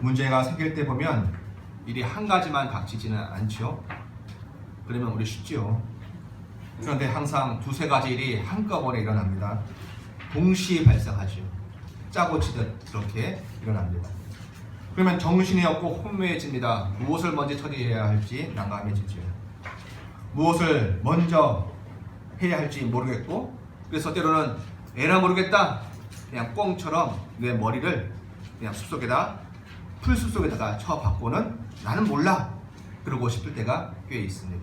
문제가 생길 때 보면 일이 한 가지만 닥치지는 않죠. 그러면 우리 쉽지요. 그런데 항상 두세 가지 일이 한꺼번에 일어납니다. 동시에 발생하죠. 짜고 치듯 그렇게 일어납니다. 그러면 정신이 없고 혼미해집니다. 무엇을 먼저 처리해야 할지 난감해지죠. 무엇을 먼저 해야 할지 모르겠고, 그래서 때로는 에라 모르겠다, 그냥 꽁처럼 내 머리를 그냥 풀숲 속에다가 쳐박고는 나는 몰라 그러고 싶을 때가 꽤 있습니다.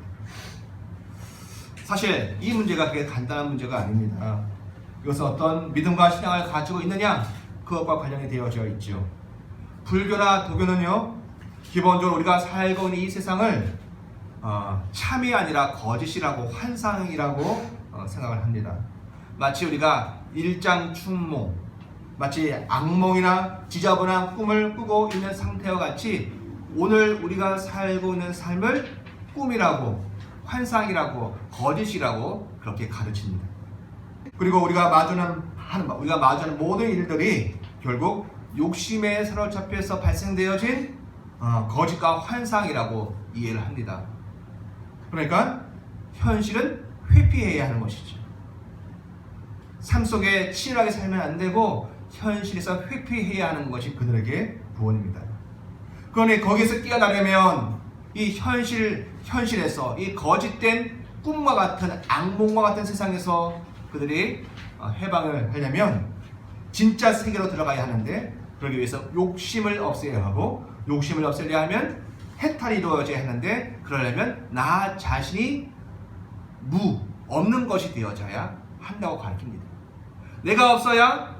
사실 이 문제가 그렇게 간단한 문제가 아닙니다. 이것은 어떤 믿음과 신앙을 가지고 있느냐, 그것과 관련이 되어져 있죠. 불교나 도교는요, 기본적으로 우리가 살고 있는 이 세상을 참이 아니라 거짓이라고, 환상이라고 생각을 합니다. 마치 우리가 일장춘몽, 마치 악몽이나 지저분한 꿈을 꾸고 있는 상태와 같이 오늘 우리가 살고 있는 삶을 꿈이라고, 환상이라고, 거짓이라고 그렇게 가르칩니다. 그리고 우리가 마주하는 모든 일들이 결국 욕심에 사로잡혀서 발생되어진 거짓과 환상이라고 이해를 합니다. 그러니까 현실은 회피해야 하는 것이죠. 삶 속에 치열하게 살면 안 되고 현실에서 회피해야 하는 것이 그들에게 구원입니다. 그러니 거기서 깨어나려면 이 현실에서 이 거짓된 꿈과 같은 악몽과 같은 세상에서 그들이 해방을 하려면 진짜 세계로 들어가야 하는데, 그러기 위해서 욕심을 없애야 하고, 욕심을 없애려 하면 해탈이 이루어져야 하는데, 그러려면 나 자신이 없는 것이 되어져야 한다고 가르칩니다. 내가 없어야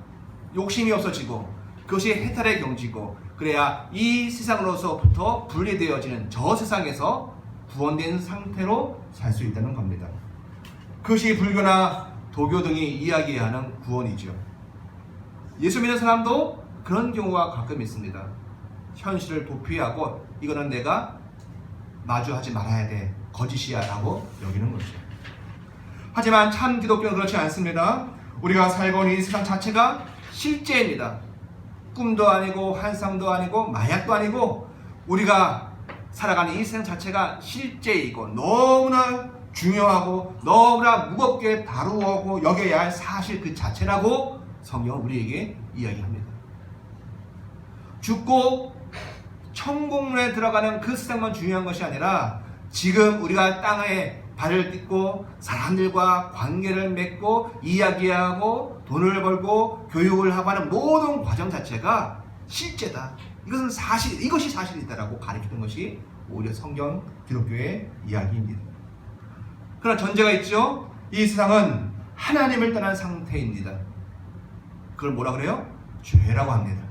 욕심이 없어지고 그것이 해탈의 경지고, 그래야 이 세상으로서부터 분리되어지는 저 세상에서 구원된 상태로 살 수 있다는 겁니다. 그것이 불교나 도교 등이 이야기하는 구원이죠. 예수 믿는 사람도 그런 경우가 가끔 있습니다. 현실을 도피하고 이거는 내가 마주하지 말아야 돼, 거짓이야 라고 여기는 거죠. 하지만 참 기독교는 그렇지 않습니다. 우리가 살고 있는 이 세상 자체가 실제입니다. 꿈도 아니고 환상도 아니고 마약도 아니고 우리가 살아가는 이 세상 자체가 실제이고 너무나 중요하고 너무나 무겁게 다루고 여겨야 할 사실 그 자체라고 성경은 우리에게 이야기합니다. 죽고 천국문에 들어가는 그 세상만 중요한 것이 아니라 지금 우리가 땅에 발을 딛고 사람들과 관계를 맺고 이야기하고 돈을 벌고 교육을 하고 하는 모든 과정 자체가 실제다. 이것은 사실, 이것이 사실이다라고 가르치는 것이 오히려 성경 기독교의 이야기입니다. 그러나 전제가 있죠. 이 세상은 하나님을 떠난 상태입니다. 그걸 뭐라 그래요? 죄라고 합니다.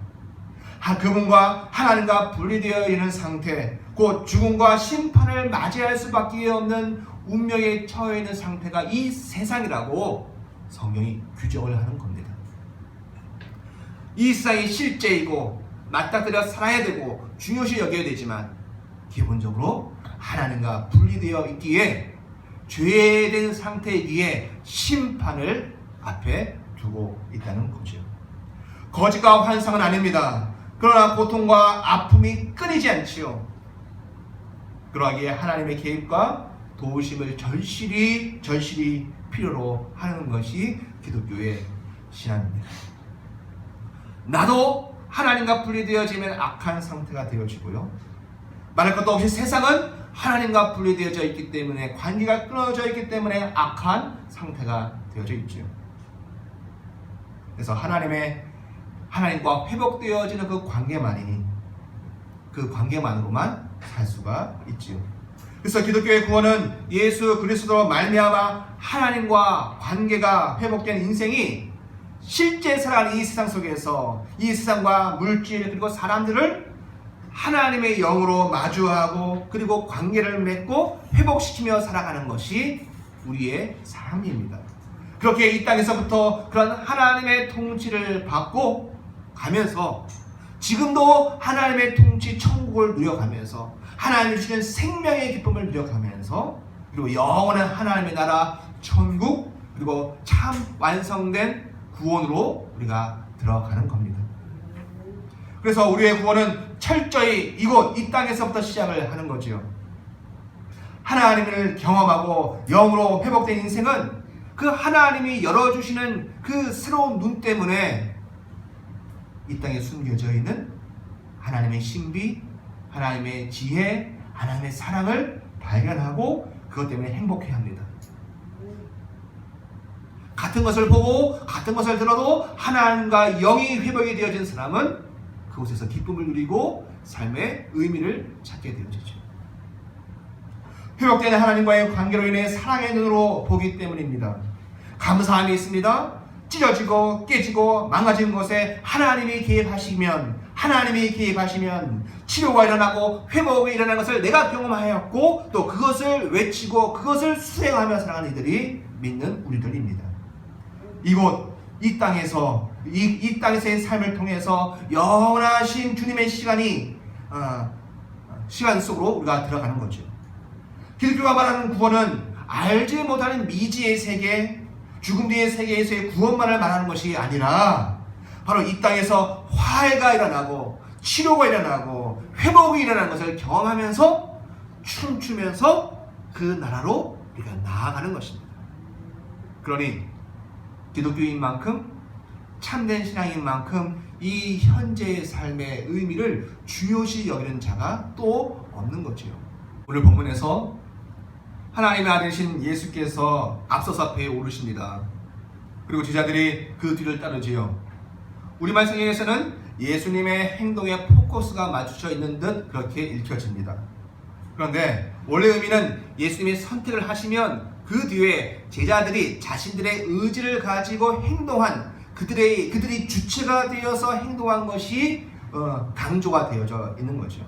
그분과 하나님과 분리되어 있는 상태, 곧 죽음과 심판을 맞이할 수밖에 없는 운명에 처해 있는 상태가 이 세상이라고 성경이 규정을 하는 겁니다. 이 세상이 실제이고 맞닥뜨려 살아야 되고 중요시 여겨야 되지만 기본적으로 하나님과 분리되어 있기에 죄된 상태이기에 심판을 앞에 두고 있다는 거죠. 거짓과 환상은 아닙니다. 그러나 고통과 아픔이 끊이지 않지요. 그러하기에 하나님의 개입과 도우심을 절실히 필요로 하는 것이 기독교의 신앙입니다. 나도 하나님과 분리되어지면 악한 상태가 되어지고요. 말할 것도 없이 세상은 하나님과 분리되어져 있기 때문에, 관계가 끊어져 있기 때문에 악한 상태가 되어져 있죠. 그래서 하나님과 회복되어지는 그 관계만으로만 살 수가 있지요. 그래서 기독교의 구원은 예수 그리스도로 말미암아 하나님과 관계가 회복된 인생이 실제 살아가는 이 세상 속에서 이 세상과 물질 그리고 사람들을 하나님의 영으로 마주하고 그리고 관계를 맺고 회복시키며 살아가는 것이 우리의 삶입니다. 그렇게 이 땅에서부터 그런 하나님의 통치를 받고 가면서 지금도 하나님의 통치 천국을 누려가면서 하나님이 주시는 생명의 기쁨을 누려가면서 그리고 영원한 하나님의 나라 천국 그리고 참 완성된 구원으로 우리가 들어가는 겁니다. 그래서 우리의 구원은 철저히 이곳 이 땅에서부터 시작을 하는 거지요. 하나님을 경험하고 영으로 회복된 인생은 그 하나님이 열어주시는 그 새로운 눈 때문에 이 땅에 숨겨져 있는 하나님의 신비, 하나님의 지혜, 하나님의 사랑을 발견하고 그것 때문에 행복해합니다. 같은 것을 보고 같은 것을 들어도 하나님과 영이 회복이 되어진 사람은 그곳에서 기쁨을 누리고 삶의 의미를 찾게 되어지죠. 회복된 하나님과의 관계로 인해 사랑의 눈으로 보기 때문입니다. 감사함이 있습니다. 찢어지고 깨지고 망가진 것에 하나님이 개입하시면 치료가 일어나고 회복이 일어나는 것을 내가 경험하였고 또 그것을 외치고 그것을 수행하며 살아가는 이들이 믿는 우리들입니다. 이곳 이 땅에서의 삶을 통해서 영원하신 주님의 시간 속으로 우리가 들어가는 거죠. 기독교가 말하는 구원은 알지 못하는 미지의 세계, 죽음 뒤의 세계에서의 구원만을 말하는 것이 아니라 바로 이 땅에서 화해가 일어나고 치료가 일어나고 회복이 일어나는 것을 경험하면서 춤추면서 그 나라로 우리가 나아가는 것입니다. 그러니 기독교인 만큼 참된 신앙인 만큼 이 현재의 삶의 의미를 중요시 여기는 자가 또 없는 거지요. 오늘 본문에서 하나님의 아들이신 예수께서 앞서서 배에 오르십니다. 그리고 제자들이 그 뒤를 따르지요. 우리말 성경에서는 예수님의 행동에 포커스가 맞춰져 있는 듯 그렇게 읽혀집니다. 그런데 원래 의미는 예수님이 선택을 하시면 그 뒤에 제자들이 자신들의 의지를 가지고 행동한 그들이 주체가 되어서 행동한 것이 강조가 되어져 있는 거죠.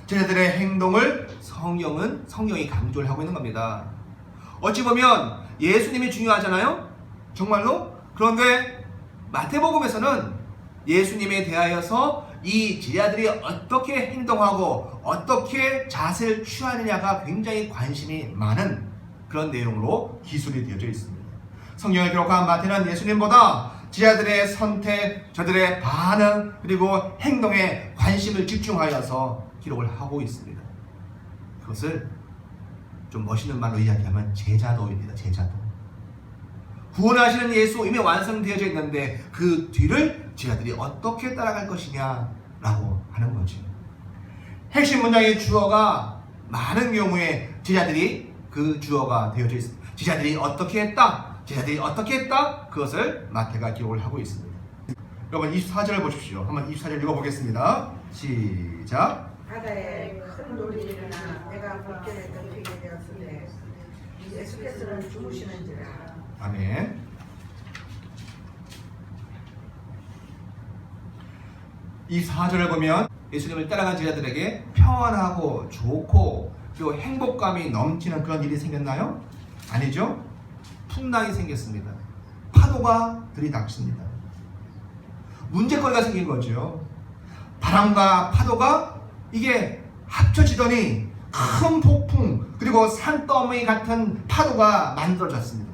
제자들의 행동을 성경이 강조를 하고 있는 겁니다. 어찌 보면 예수님이 중요하잖아요. 정말로. 그런데 마태복음에서는 예수님에 대하여서 이 제자들이 어떻게 행동하고 어떻게 자세를 취하느냐가 굉장히 관심이 많은 그런 내용으로 기술이 되어져 있습니다. 성경을 기록한 마태는 예수님보다 제자들의 선택, 저들의 반응, 그리고 행동에 관심을 집중하여서 기록을 하고 있습니다. 그것을 좀 멋있는 말로 이야기하면 제자도입니다. 제자도. 구원하시는 예수 이미 완성되어져 있는데 그 뒤를 제자들이 어떻게 따라갈 것이냐라고 하는 거죠. 핵심 문장의 주어가 많은 경우에 제자들이 그 주어가 되어져 있습니다. 제자들이 어떻게 했다? 그것을 마태가 기록을 하고 있습니다. 여러분 24절을 보십시오. 한번 24절 읽어보겠습니다. 시작. 바다에 큰 돌이 일어나 배가 물결에 덮이게 되었으되 예수께서는 주무시는지라. 아멘. 이 4절을 보면 예수님을 따라간 제자들에게 평안하고 좋고 그리고 행복감이 넘치는 그런 일이 생겼나요? 아니죠. 풍랑이 생겼습니다. 파도가 들이닥칩니다. 문제거리가 생긴 거죠. 바람과 파도가 이게 합쳐지더니 큰 폭풍 그리고 산더미 같은 파도가 만들어졌습니다.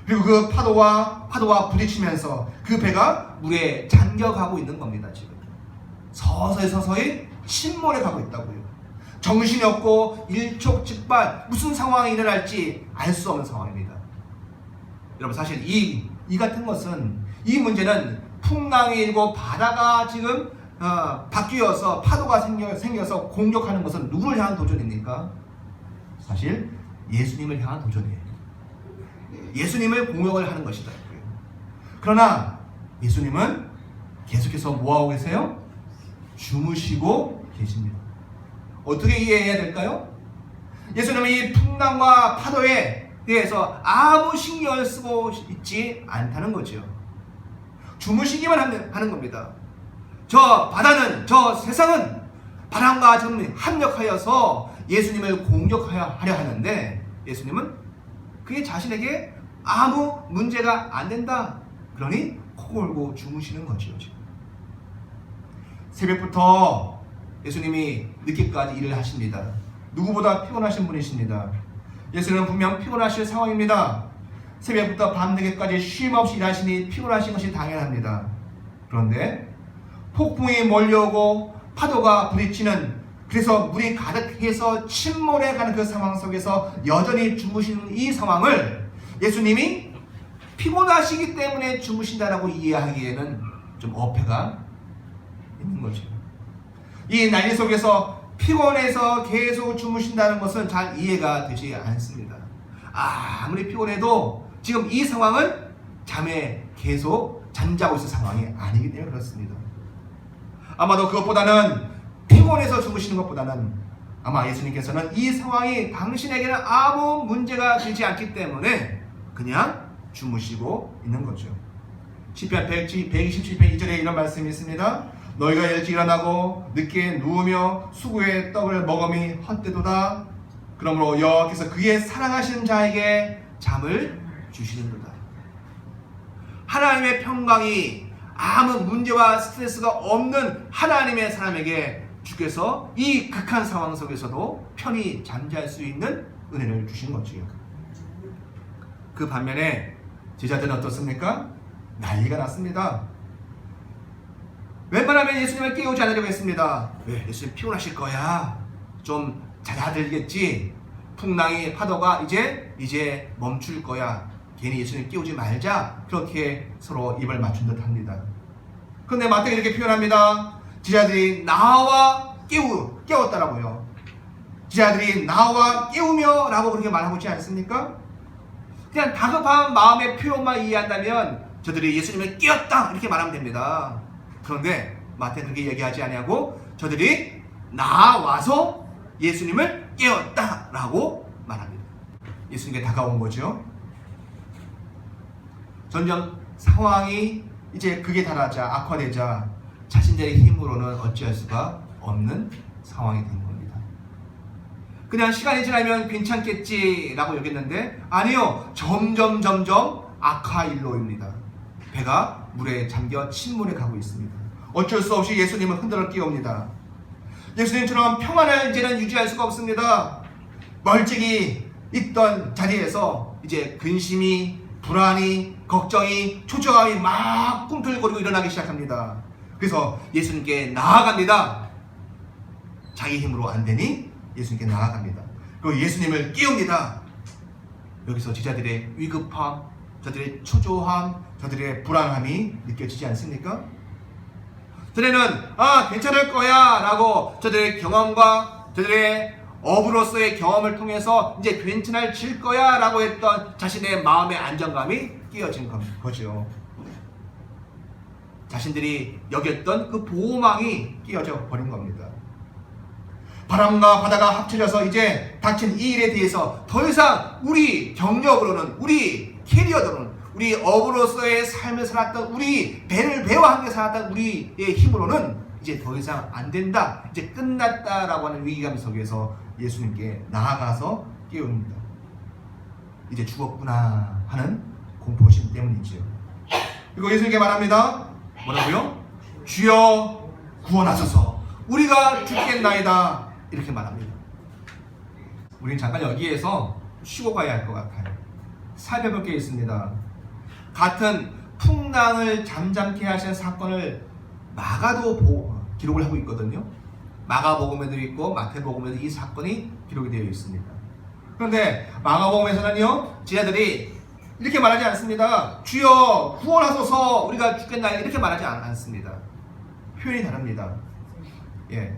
그리고 그 파도와 부딪히면서 그 배가 물에 잠겨가고 있는 겁니다. 지금 서서히 침몰해 가고 있다고요. 정신이 없고 일촉즉발 무슨 상황이 일어날지 알 수 없는 상황입니다. 여러분 사실 이 같은 것은 이 문제는 풍랑이 일고 바다가 지금 바뀌어서 파도가 생겨서 공격하는 것은 누구를 향한 도전입니까? 사실 예수님을 향한 도전이에요. 예수님을 공격을 하는 것이다. 그러나 예수님은 계속해서 뭐하고 계세요? 주무시고 계십니다. 어떻게 이해해야 될까요? 예수님은 이 풍랑과 파도에 대해서 아무 신경을 쓰고 있지 않다는 거죠. 주무시기만 하는 겁니다. 저 바다는, 저 세상은 바람과 정리 합력하여서 예수님을 공격하려 하는데 예수님은 그게 자신에게 아무 문제가 안 된다. 그러니 코 골고 주무시는 거죠. 새벽부터 예수님이 늦게까지 일을 하십니다. 누구보다 피곤하신 분이십니다. 예수님은 분명 피곤하실 상황입니다. 새벽부터 밤늦게까지 쉼없이 일하시니 피곤하신 것이 당연합니다. 그런데 폭풍이 몰려오고 파도가 부딪히는, 그래서 물이 가득해서 침몰해가는 그 상황 속에서 여전히 주무시는 이 상황을 예수님이 피곤하시기 때문에 주무신다라고 이해하기에는 좀 어폐가 있는 거죠. 이 난리 속에서 피곤해서 계속 주무신다는 것은 잘 이해가 되지 않습니다. 아무리 피곤해도 지금 이 상황은 잠에 계속 잠자고 있을 상황이 아니기 때문에 그렇습니다. 아마도 그것보다는 피곤해서 주무시는 것보다는 아마 예수님께서는 이 상황이 당신에게는 아무 문제가 되지 않기 때문에 그냥 주무시고 있는 거죠. 시편 127편 2절에 이런 말씀이 있습니다. 너희가 일찍 일어나고 늦게 누우며 수구의 떡을 먹음이 헛되도다. 그러므로 여호와께서 그의 사랑하시는 자에게 잠을 주시는도다. 하나님의 평강이 아무 문제와 스트레스가 없는 하나님의 사람에게 주께서 이 극한 상황 속에서도 편히 잠잘 수 있는 은혜를 주신 거지요. 그 반면에 제자들은 어떻습니까? 난리가 났습니다. 웬만하면 예수님을 깨우지 않으려고 했습니다. 왜? 예수님 피곤하실 거야. 좀 잦아들겠지. 풍랑이 파도가 이제 멈출 거야. 괜히 예수님 깨우지 말자. 그렇게 서로 입을 맞춘 듯 합니다. 그런데 마태가 이렇게 표현합니다. 제자들이 나와 깨웠다라고요. 제자들이 나와 깨우며 라고 그렇게 말하고 있지 않습니까? 그냥 다급한 마음의 표현만 이해한다면 저들이 예수님을 깨웠다 이렇게 말하면 됩니다. 그런데 마태는 그렇게 얘기하지 아니하고 저들이 나와서 예수님을 깨웠다라고 말합니다. 예수님께 다가온 거죠. 점점 상황이 이제 극에 달하자 악화되자 자신들의 힘으로는 어찌할 수가 없는 상황이 된 겁니다. 그냥 시간이 지나면 괜찮겠지라고 여겼는데 아니요, 점점 악화일로입니다. 배가 물에 잠겨 침몰해 가고 있습니다. 어쩔 수 없이 예수님은 흔들어 끼웁니다. 예수님처럼 평안을 이제는 유지할 수가 없습니다. 멀찍이 있던 자리에서 이제 근심이, 불안이, 걱정이, 초조함이 막 꿈틀거리고 일어나기 시작합니다. 그래서 예수님께 나아갑니다. 자기 힘으로 안 되니 예수님께 나아갑니다. 그리고 예수님을 깨웁니다. 여기서 제자들의 위급함, 저들의 초조함, 저들의 불안함이 느껴지지 않습니까? 저들은 괜찮을 거야 라고 저들의 경험과 저들의 어부로서의 경험을 통해서 이제 괜찮아질 거야 라고 했던 자신의 마음의 안정감이 깨어진 거죠. 자신들이 여겼던 그 보호망이 깨어져 버린 겁니다. 바람과 바다가 합쳐져서 이제 닥친 이 일에 대해서 더 이상 우리 경력으로는, 우리 캐리어로는, 우리 어부로서의 삶을 살았던, 우리 배와 함께 살았던 우리의 힘으로는 이제 더 이상 안 된다, 이제 끝났다라고 하는 위기감 속에서 예수님께 나아가서 깨웁니다. 이제 죽었구나 하는 공포심 때문이지요. 그리고 예수님께 말합니다. 뭐라고요? 주여 구원하소서, 우리가 죽겠나이다, 이렇게 말합니다. 우리는 잠깐 여기에서 쉬고 가야 할 것 같아요. 살펴볼 게 있습니다. 같은 풍랑을 잠잠케 하신 사건을 마가도 기록을 하고 있거든요. 마가복음에도 있고 마태복음에도 이 사건이 기록이 되어 있습니다. 그런데 마가복음에서는요, 제자들이 이렇게 말하지 않습니다. 주여 구원하소서, 우리가 죽겠나이다, 이렇게 말하지 않습니다. 표현이 다릅니다. 예.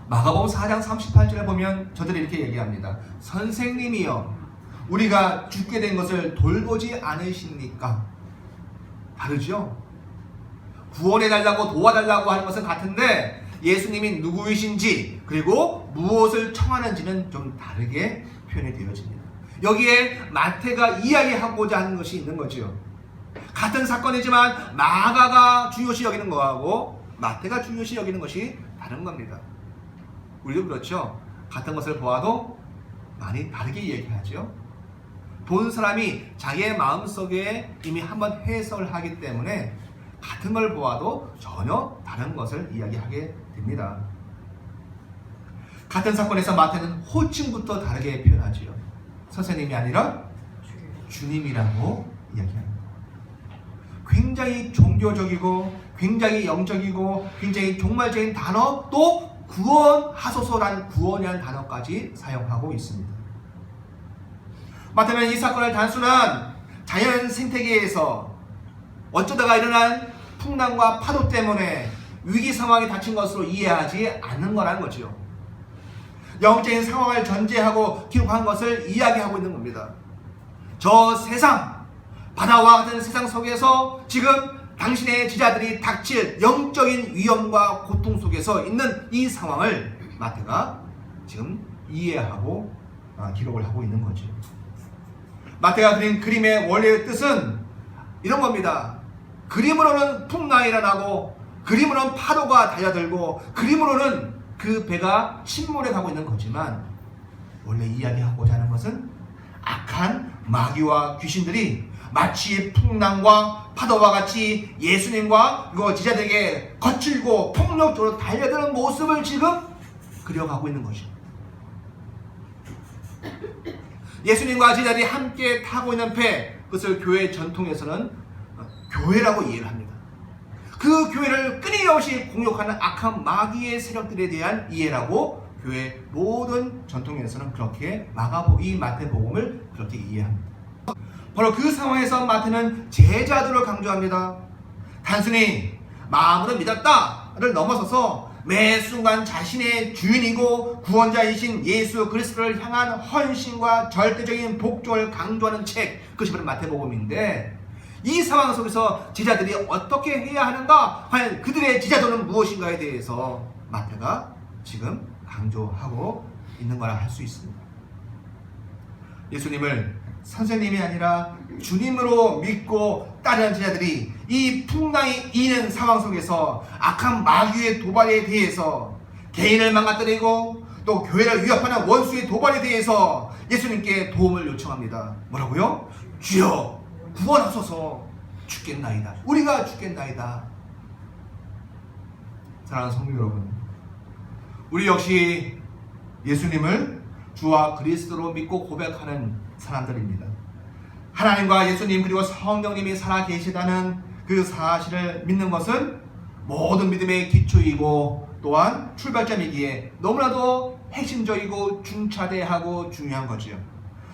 마가복음 4장 38절에 보면 저들이 이렇게 얘기합니다. 선생님이여, 우리가 죽게 된 것을 돌보지 않으십니까? 다르죠? 구원해달라고 도와달라고 하는 것은 같은데 예수님이 누구이신지 그리고 무엇을 청하는지는 좀 다르게 표현이 되어집니다. 여기에 마태가 이야기하고자 하는 것이 있는 거죠. 같은 사건이지만 마가가 중요시 여기는 거하고 마태가 중요시 여기는 것이 다른 겁니다. 우리도 그렇죠. 같은 것을 보아도 많이 다르게 얘기하죠. 본 사람이 자기의 마음속에 이미 한번 해석을 하기 때문에 같은 걸 보아도 전혀 다른 것을 이야기하게 됩니다. 같은 사건에서 마태는 호칭부터 다르게 표현하지요. 선생님이 아니라 주님이라고 이야기합니다. 굉장히 종교적이고 굉장히 영적이고 굉장히 종말적인 단어, 또 구원하소서라는 구원이라는 단어까지 사용하고 있습니다. 마태는 이 사건을 단순한 자연 생태계에서 어쩌다가 일어난 풍랑과 파도 때문에 위기 상황에 닥친 것으로 이해하지 않는 거라는 거죠. 영적인 상황을 전제하고 기록한 것을 이야기하고 있는 겁니다. 저 세상, 바다와 같은 세상 속에서 지금 당신의 제자들이 닥칠 영적인 위험과 고통 속에서 있는 이 상황을 마태가 지금 이해하고 기록을 하고 있는 거죠. 마태가 그린 그림의 원래의 뜻은 이런 겁니다. 그림으로는 풍랑이 일어나고, 그림으로는 파도가 달려들고, 그림으로는 그 배가 침몰해 가고 있는 거지만, 원래 이야기하고자 하는 것은 악한 마귀와 귀신들이 마치 풍랑과 파도와 같이 예수님과 그 제자들에게 거칠고 폭력적으로 달려드는 모습을 지금 그려가고 있는 것이죠. 예수님과 제자들이 함께 타고 있는 배, 그것을 교회 전통에서는 교회라고 이해를 합니다. 그 교회를 끊임없이 공격하는 악한 마귀의 세력들에 대한 이해라고 교회 모든 전통에서는 그렇게 이 마태복음을 그렇게 이해합니다. 바로 그 상황에서 마태는 제자들을 강조합니다. 단순히 마음으로 믿었다를 넘어서서 매 순간 자신의 주인이고 구원자이신 예수 그리스도를 향한 헌신과 절대적인 복종을 강조하는 책, 그것이 바로 마태복음인데, 이 상황 속에서 제자들이 어떻게 해야 하는가, 과연 그들의 제자도는 무엇인가에 대해서 마태가 지금 강조하고 있는 거라 할 수 있습니다. 예수님을 선생님이 아니라 주님으로 믿고 따르는 제자들이 이 풍랑이 이는 상황 속에서 악한 마귀의 도발에 대해서 개인을 망가뜨리고 또 교회를 위협하는 원수의 도발에 대해서 예수님께 도움을 요청합니다. 뭐라고요? 주여 구원하소서, 죽겠나이다. 우리가 죽겠나이다. 사랑하는 성도 여러분, 우리 역시 예수님을 주와 그리스도로 믿고 고백하는 사람들입니다. 하나님과 예수님 그리고 성령님이 살아 계시다는 그 사실을 믿는 것은 모든 믿음의 기초이고 또한 출발점이기에 너무나도 핵심적이고 중차대하고 중요한 거지요.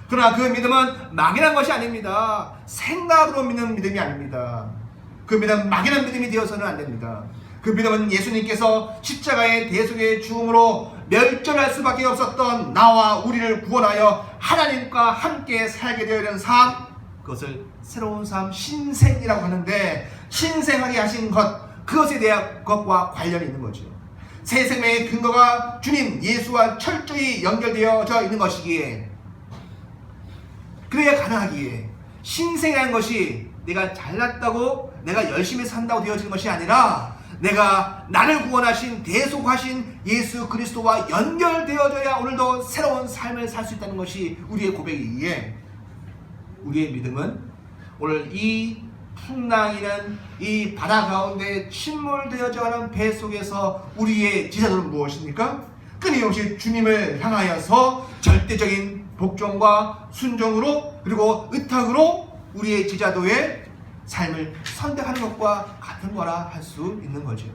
그러나 그 믿음은 막연한 것이 아닙니다. 생각으로 믿는 믿음이 아닙니다. 그 믿음은 막연한 믿음이 되어서는 안 됩니다. 그 믿음은 예수님께서 십자가의 대속의 죽음으로 멸절할 수밖에 없었던 나와 우리를 구원하여 하나님과 함께 살게 되어 있는 삶, 그것을 새로운 삶, 신생이라고 하는데, 신생하게 하신 것, 그것에 대한 것과 관련이 있는 거죠. 새 생명의 근거가 주님 예수와 철저히 연결되어져 있는 것이기에, 그래야 가능하기에, 신생이라는 것이 내가 잘났다고 내가 열심히 산다고 되어지는 것이 아니라 내가 나를 구원하신 대속하신 예수 그리스도와 연결되어져야 오늘도 새로운 삶을 살 수 있다는 것이 우리의 고백이기에, 우리의 믿음은 오늘 이 풍랑이는 이 바다 가운데 침몰되어져 가는 배 속에서 우리의 제자들은 무엇입니까? 끊임없이 주님을 향하여서 절대적인 복종과 순종으로 그리고 의탁으로 우리의 제자도의 삶을 선택하는 것과 같은 거라 할 수 있는 거죠.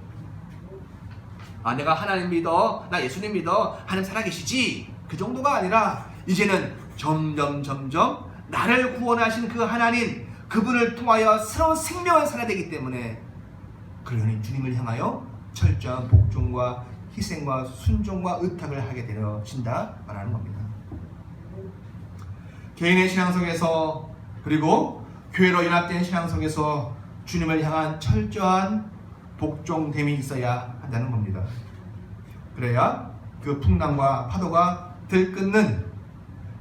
내가 하나님 믿어, 나 예수님 믿어, 하나님 살아계시지, 그 정도가 아니라 이제는 점점 나를 구원하신 그 하나님, 그분을 통하여 새로운 생명을 살아야 되기 때문에 그러니 주님을 향하여 철저한 복종과 희생과 순종과 의탁을 하게 되어진다 말하는 겁니다. 개인의 신앙 속에서 그리고 교회로 연합된 신앙 속에서 주님을 향한 철저한 복종됨이 있어야 한다는 겁니다. 그래야 그 풍랑과 파도가 들끓는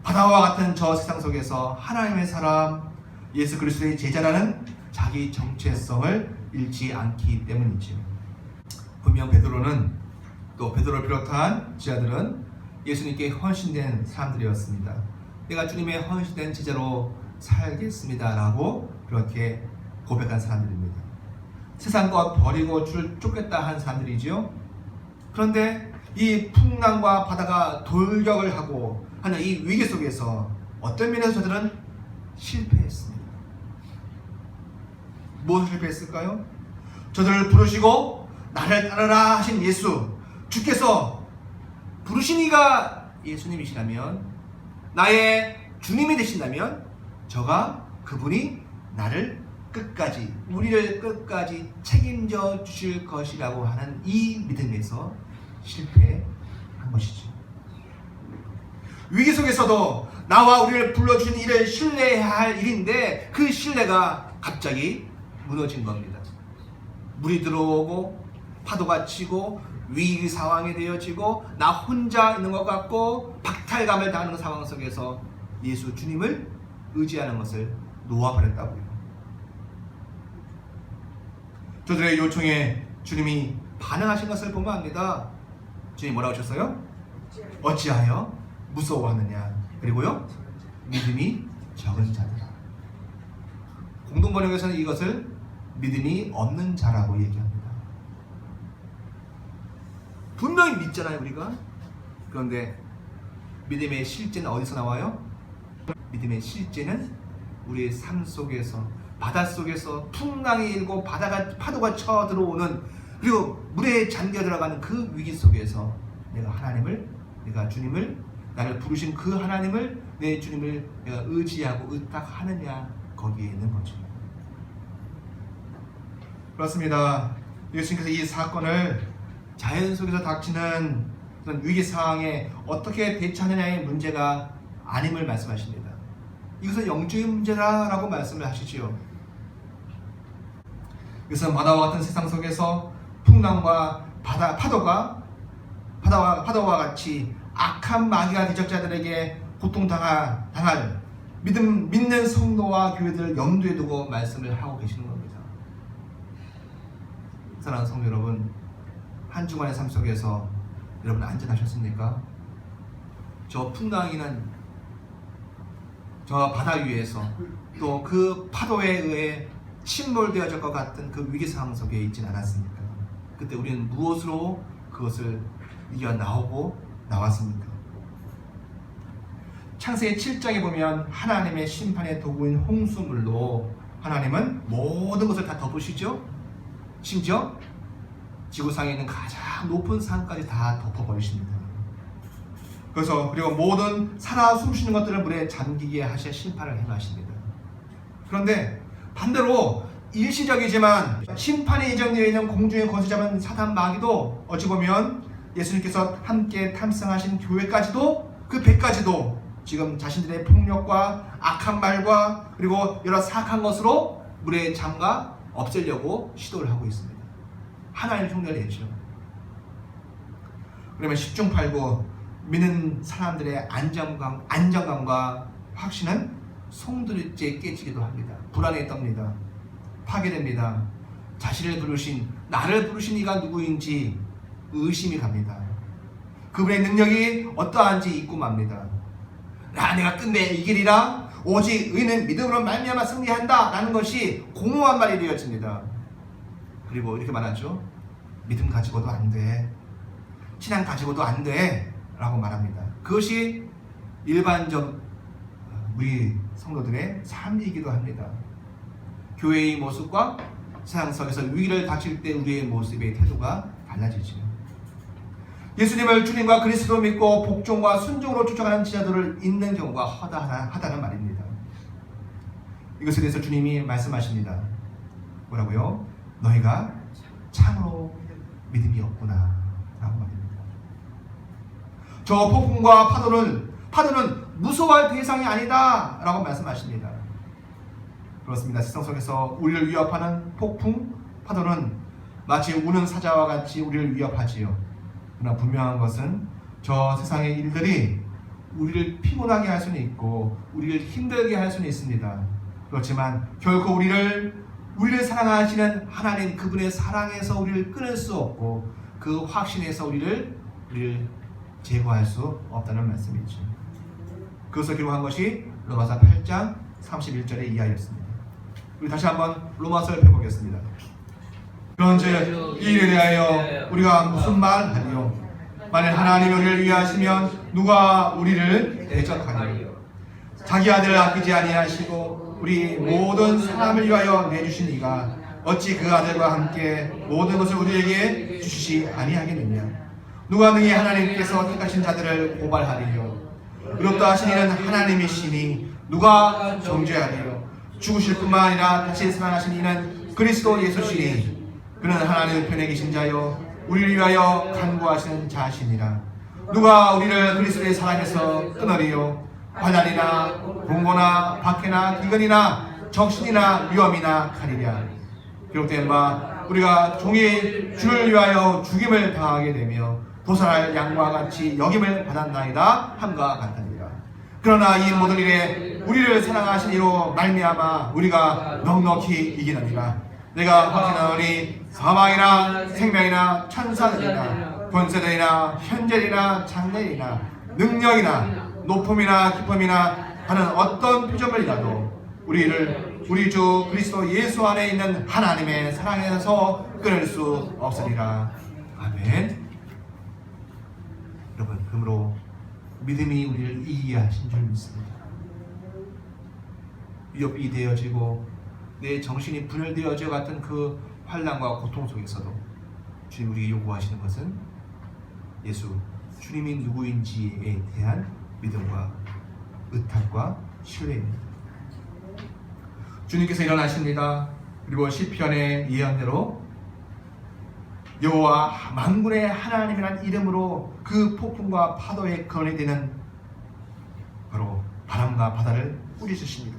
바다와 같은 저 세상 속에서 하나님의 사람, 예수 그리스도의 제자라는 자기 정체성을 잃지 않기 때문이죠. 분명 베드로는, 또 베드로를 비롯한 제자들은 예수님께 헌신된 사람들이었습니다. 내가 주님의 헌신된 제자로 살겠습니다 라고 그렇게 고백한 사람들입니다. 세상 것 버리고 주를 쫓겠다 한 사람들이죠. 그런데 이 풍랑과 바다가 돌격을 하고 하는 이 위기 속에서 어떤 면에서 저들은 실패했습니다. 무엇을 실패했을까요? 저들을 부르시고 나를 따르라 하신 예수, 주께서 부르신 이가 예수님이시라면, 나의 주님이 되신다면 저가 그분이 나를 끝까지, 우리를 끝까지 책임져 주실 것이라고 하는 이 믿음에서 실패한 것이죠. 위기 속에서도 나와 우리를 불러주신 이를 신뢰해야 할 일인데 그 신뢰가 갑자기 무너진 겁니다. 물이 들어오고 파도가 치고 위기 상황이 되어지고 나 혼자 있는 것 같고 박탈감을 당하는 상황 속에서 예수 주님을 의지하는 것을 놓아버렸다고요. 저들의 요청에 주님이 반응하신 것을 보면 압니다. 주님이 뭐라고 하셨어요? 어찌하여 무서워하느냐. 그리고요, 믿음이 적은 자들아. 공동번역에서는 이것을 믿음이 없는 자라고 얘기합니다. 분명히 믿잖아요, 우리가. 그런데 믿음의 실제는 어디서 나와요? 믿음의 실제는 우리의 삶 속에서, 바닷속에서 풍랑이 일고 파도가 쳐 들어오는, 그리고 물에 잠겨 들어가는 그 위기 속에서 내가 주님을, 나를 부르신 그 하나님을, 내 주님을 내가 의지하고 의탁하느냐, 거기에 있는 거죠. 그렇습니다. 예수님께서 이 사건을 자연 속에서 닥치는 그런 위기 상황에 어떻게 대처하느냐의 문제가 아님을 말씀하십니다. 이것은 영적인 문제라고 말씀을 하시지요. 그래서 바다와 같은 세상 속에서 풍랑과 파도와 같이 악한 마귀가 대적자들에게 고통당할 믿는 성도와 교회들을 염두에 두고 말씀을 하고 계시는 겁니다. 사랑하는 성도 여러분, 한 주간의 삶 속에서 여러분 안전하셨습니까? 저 풍랑이는 저 바다 위에서 또 그 파도에 의해 침몰되어질 것 같은 그 위기 상황 속에 있진 않았습니까? 그때 우리는 무엇으로 그것을 이겨 나왔습니까? 창세기 7장에 보면 하나님의 심판의 도구인 홍수물로 하나님은 모든 것을 다 덮으시죠? 심지어 지구상에 있는 가장 높은 산까지 다 덮어버리십니다. 그리고 모든 살아 숨쉬는 것들을 물에 잠기게 하셔 심판을 행하십니다. 그런데 반대로 일시적이지만 심판이 예정되어 있는 공중의 거주자는 사단 마귀도 어찌 보면 예수님께서 함께 탐성하신 교회까지도, 그 배까지도 지금 자신들의 폭력과 악한 말과 그리고 여러 사악한 것으로 물에 잠가 없애려고 시도를 하고 있습니다. 하나님의 흉내를 내죠. 그러면 10중 8구 믿는 사람들의 안정감과 확신은 송두리째 깨지기도 합니다. 불안에 떱니다. 파괴됩니다. 나를 부르신 이가 누구인지 의심이 갑니다. 그분의 능력이 어떠한지 잊고 맙니다. 내가 끝내 이기리라, 오직 의는 믿음으로 말미암아 승리한다 라는 것이 공허한 말이 되어집니다. 그리고 이렇게 말하죠. 믿음 가지고도 안 돼, 신앙 가지고도 안 돼 라고 말합니다. 그것이 일반적 우리 성도들의 삶이기도 합니다. 교회의 모습과 세상 속에서 위기를 닥칠 때 우리의 모습의 태도가 달라지죠. 예수님을 주님과 그리스도로 믿고 복종과 순종으로 쫓아가는 지자들을 잇는 경우가 허다하다는 말입니다. 이것에 대해서 주님이 말씀하십니다. 뭐라고요? 너희가 참으로 믿음이 없구나 라고 말입니다. 저 폭풍과 파도는 무서워할 대상이 아니다 라고 말씀하십니다. 그렇습니다. 세상 속에서 우리를 위협하는 폭풍, 파도는 마치 우는 사자와 같이 우리를 위협하지요. 그러나 분명한 것은 저 세상의 일들이 우리를 피곤하게 할 수는 있고 우리를 힘들게 할 수는 있습니다. 그렇지만 결코 우리를 사랑하시는 하나님, 그분의 사랑에서 우리를 끊을 수 없고 그 확신에서 우리를 제거할 수 없다는 말씀이죠. 그것을 기록한 것이 로마서 8장 31절의 이하였습니다. 우리 다시 한번 로마서를 펴보겠습니다. 그런즉 이 일에 대하여 우리가 무슨 말 하리요? 만일 하나님이 우리를 위하시면 누가 우리를 대적하리요? 자기 아들을 아끼지 아니하시고 우리 모든 사람을 위하여 내주신 이가 어찌 그 아들과 함께 모든 것을 우리에게 주시지 아니하겠느냐. 누가 능히 하나님께서 택하신 자들을 고발하리요. 의롭다 하신 이는 하나님이시니 누가 정죄하리요. 죽으실 뿐만 아니라 다시 살아나신 이는 그리스도 예수시니 그는 하나님 편에 계신 자요 우리를 위하여 간구하시는 자시니라. 누가 우리를 그리스도의 사랑에서 끊으리요. 환난이나 공고나 박해나 기근이나 적신이나 위험이나 칼이랴. 기록된 바 우리가 종일 주를 위하여 죽임을 당하게 되며 도살할 양과 같이 여김을 받았나이다 함과 같으니라. 그러나 이 모든 일에 우리를 사랑하신 이로 말미암아 우리가 넉넉히 이기느니라. 내가 확신하노니 사망이나 생명이나 천사들이나 권세들이나 현재이나 장래이나 능력이나 높음이나 깊음이나 하는 어떤 피조물이라도 우리 주 그리스도 예수 안에 있는 하나님의 사랑에서 끊을 수 없으리라. 아멘. 여러분, 그러므로 믿음이 우리를 이기게 하신 줄 믿습니다. 위협이 되어지고 내 정신이 분열되어져 같은 그 환난과 고통 속에서도 주님 우리에게 요구하시는 것은 예수, 주님이 누구인지에 대한 믿음과 의탁과 신뢰입니다. 주님께서 일어나십니다. 그리고 시편의 예언대로 여호와 만군의 하나님이라는 이름으로 그 폭풍과 파도에 거론되는 바로 바람과 바다를 꾸짖으십니다.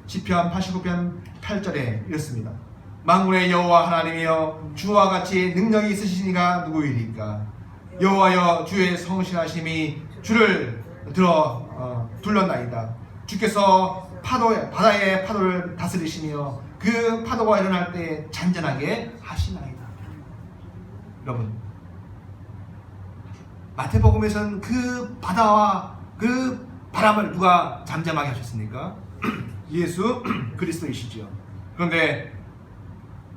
시편 89편 8절에 이렇습니다. 만군의 여호와 하나님이여 주와 같이 능력이 있으시니가 누구이리까. 여호와여 주의 성실하심이 주를 둘렀나이다. 주께서 바다의 파도를 다스리시며 그 파도가 일어날 때 잔잔하게 하시나이다. 여러분, 마태복음에서는 그 바다와 그 바람을 누가 잠잠하게 하셨습니까? 예수 그리스도이시죠. 그런데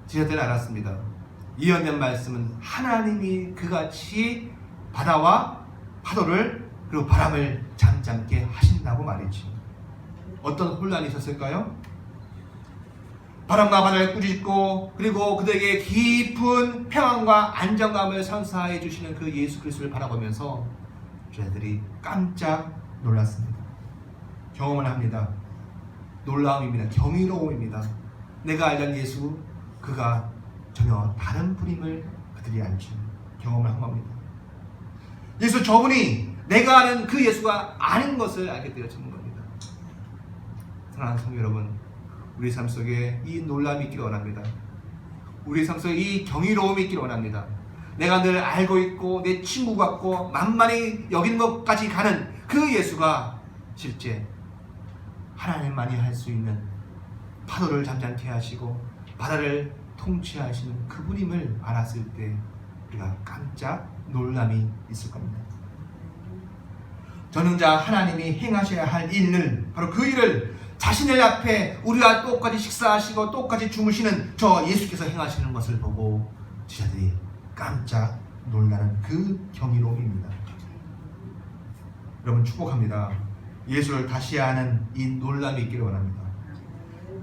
지자들은 알았습니다. 예언된 말씀은 하나님이 그같이 바다와 파도를 그리고 바람을 잠잠게 하신다고 말이지. 어떤 혼란이 있었을까요? 바람과 바다를 꾸짖고 그리고 그들에게 깊은 평안과 안정감을 선사해 주시는 그 예수 그리스도를 바라보면서 저희들이 깜짝 놀랐습니다. 경험을 합니다. 놀라움입니다. 경이로움입니다. 내가 알던 예수, 그가 전혀 다른 분임을 그들이 알지 경험을 한 겁니다. 예수 저분이 내가 아는 그 예수가 아닌 것을 알게 되어지는 겁니다. 사랑하는 성도 여러분, 우리 삶 속에 이 놀람이 있기를 원합니다. 우리 삶 속에 이 경이로움이 있기를 원합니다. 내가 늘 알고 있고 내 친구 같고 만만히 여기는 것까지 가는 그 예수가 실제 하나님만이 할 수 있는 파도를 잠잠케 하시고 바다를 통치하시는 그분임을 알았을 때 우리가 깜짝 놀람이 있을 겁니다. 전능자 하나님이 행하셔야 할 일을, 바로 그 일을 자신의 앞에 우리와 똑같이 식사하시고 똑같이 주무시는 저 예수께서 행하시는 것을 보고 지자들이 깜짝 놀라는 그 경이로움입니다. 여러분, 축복합니다. 예수를 다시 아는 이 놀람이 있기를 원합니다.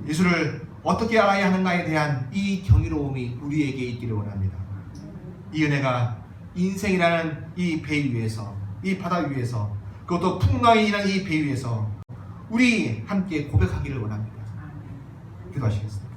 예수를 어떻게 알아야 하는가에 대한 이 경이로움이 우리에게 있기를 원합니다. 이 은혜가 인생이라는 이 배 위에서, 이 바다 위에서, 그것도 풍랑이라는 이 배 위에서 우리 함께 고백하기를 원합니다. 기도하시겠습니다.